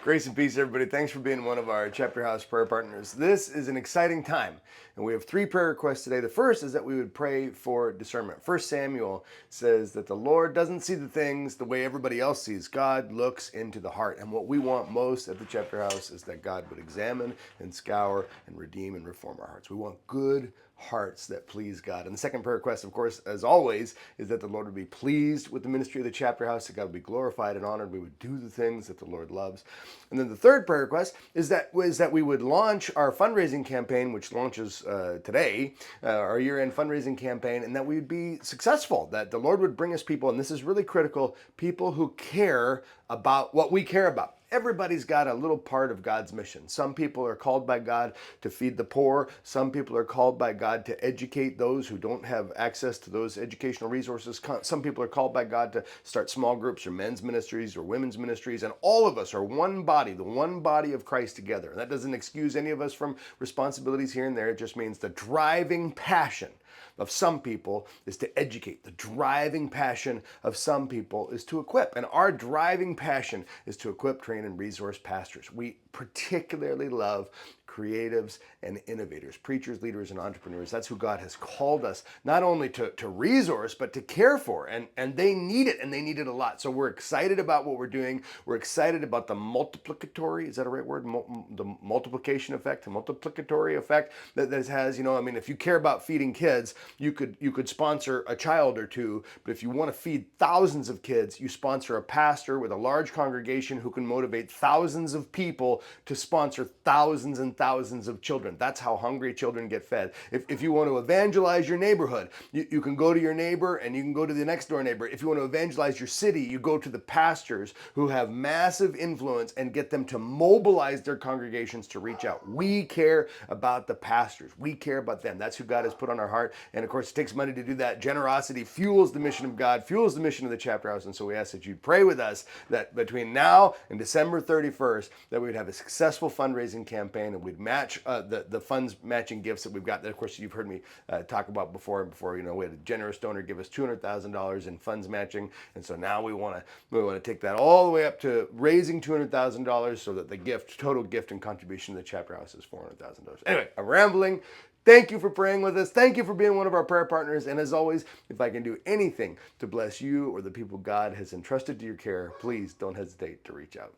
Grace and peace, everybody. Thanks for being one of our Chapter House prayer partners. This is an exciting time, and we have three prayer requests today. The first is that we would pray for discernment. First Samuel says that the Lord doesn't see the things the way everybody else sees. God looks into the heart, and what we want most at the Chapter House is that God would examine and scour and redeem and reform our hearts. We want good hearts that please God. And the second prayer request, of course, as always, is that the Lord would be pleased with the ministry of the Chapter House, that God would be glorified and honored. We would do the things that the Lord loves. And then the third prayer request is that we would launch our fundraising campaign, which launches today, our year-end fundraising campaign, and that we would be successful, that the Lord would bring us people, and this is really critical, people who care about what we care about. Everybody's got a little part of God's mission. Some people are called by God to feed the poor. Some people are called by God to educate those who don't have access to those educational resources. Some people are called by God to start small groups or men's ministries or women's ministries. And all of us are one body, the one body of Christ together. And that doesn't excuse any of us from responsibilities here and there. It just means the driving passion of some people is to educate. The driving passion of some people is to equip. And our driving passion is to equip, train, and resource pastors. We particularly love creatives and innovators, preachers, leaders, and entrepreneurs. That's who God has called us not only to resource, but to care for. And they need it, and they need it a lot. So we're excited about what we're doing. We're excited about the multiplicatory, is that a right word? The multiplication effect, the multiplicatory effect that this has. If you care about feeding kids, you could sponsor a child or two, but if you want to feed thousands of kids, you sponsor a pastor with a large congregation who can motivate thousands of people to sponsor thousands and thousands of children. That's how hungry children get fed. If you want to evangelize your neighborhood, you can go to your neighbor and you can go to the next door neighbor. If you want to evangelize your city, you go to the pastors who have massive influence and get them to mobilize their congregations to reach out. We care about the pastors. We care about them. That's who God has put on our heart. And of course, it takes money to do that. Generosity fuels the mission of God, fuels the mission of the Chapter House. And so we ask that you pray with us that between now and December 31st, that we would have a successful fundraising campaign, and we'd match the funds matching gifts that we've got. That, of course, you've heard me talk about before. We had a generous donor give us $200,000 in funds matching, and so now we want to take that all the way up to raising $200,000, so that the total gift and contribution to the Chapter House is $400,000. Anyway, I'm rambling. Thank you for praying with us. Thank you for being one of our prayer partners. And as always, if I can do anything to bless you or the people God has entrusted to your care, please don't hesitate to reach out.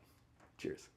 Cheers.